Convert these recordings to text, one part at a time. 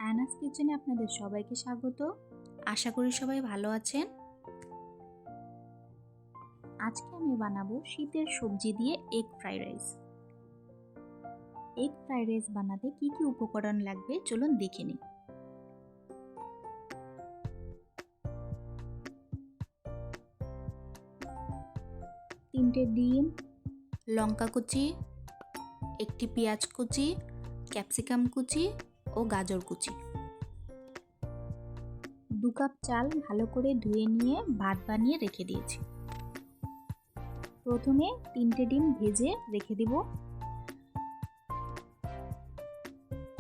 অ্যানাস কিচেনে আপনাদের সবাইকে স্বাগত। আশা করি সবাই ভালো আছেন। আজকে আমি বানাবো শীতের সবজি দিয়ে egg fried rice. Egg fried rice বানাতে কি কি উপকরণ লাগবে চলুন দেখে নিই। তিনটে ডিম, লঙ্কা কুচি, একটি পেঁয়াজ কুচি, ক্যাপসিকাম কুচি ও গাজর কুচি। 2 কাপ চাল ভালো করে ধুয়ে নিয়ে ভাত বানিয়ে রেখে দিয়েছি। প্রথমে 3টে ডিম ভেজে রেখে দিব।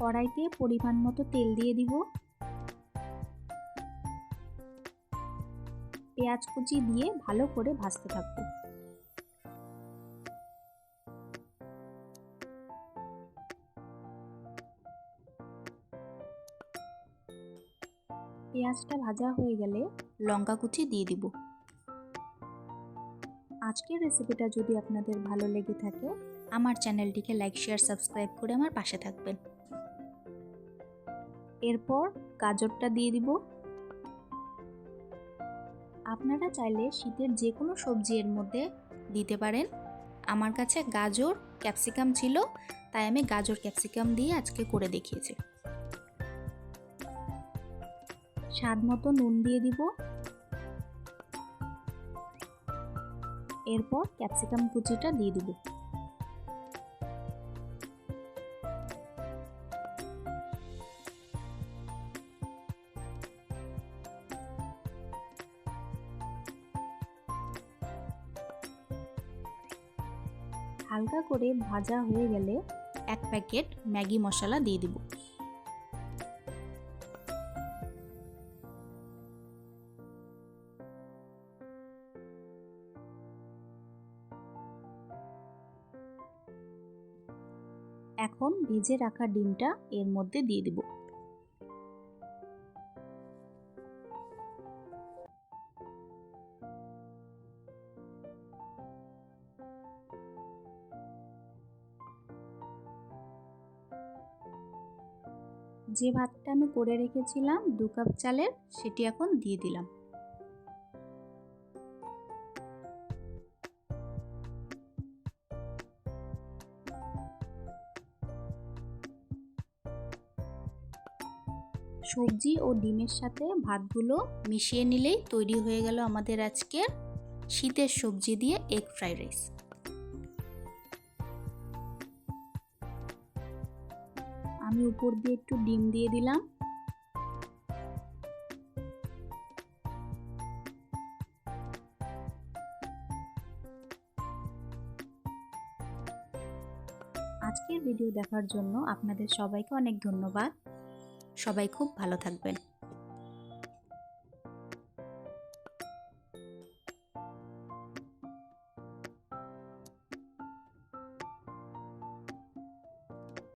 কড়াইতে পরিমাণ মতো তেল দিয়ে দিব। পেঁয়াজ কুচি দিয়ে ভালো করে ভাজতে থাকব। পেঁয়াজটা ভাজা হয়ে গেলে লঙ্কা কুচি দিয়ে দিব। আজকের রেসিপিটা যদি আপনাদের ভালো লেগে থাকে আমার চ্যানেলটিকে লাইক, শেয়ার, সাবস্ক্রাইব করে আমার পাশে থাকবেন। এরপর গাজরটা দিয়ে দিব। আপনারা চাইলে শীতের যে কোনো সবজি এর মধ্যে দিতে পারেন। আমার কাছে গাজর ক্যাপসিকাম ছিল, তাই আমি গাজর ক্যাপসিকাম দিয়ে আজকে করে দেখিয়েছি। স্বাদ মতো নুন দিয়ে দিব। এরপর ক্যাপসিকাম কুচিটা দিয়ে দিব। হালকা করে ভাজা হয়ে গেলে 1 প্যাকেট ম্যাগি মশলা দিয়ে দিব। এখন ভেজে রাখা ডিমটা এর মধ্যে দিয়ে দিব। যে ভাতটা আমি করে রেখেছিলাম 2 কাপ চালের, সেটি এখন দিয়ে দিলাম। সবজি ও ডিমের সাথে ভাতগুলো মিশিয়ে নিলেই তৈরি হয়ে গেল আমাদের আজকের শীতের সবজি দিয়ে এগ ফ্রাইড রাইস। আমি উপর দিয়ে একটু ডিম দিয়ে দিলাম। আজকের ভিডিও দেখার জন্য আপনাদের সবাইকে অনেক ধন্যবাদ। সবাই খুব ভালো থাকবেন।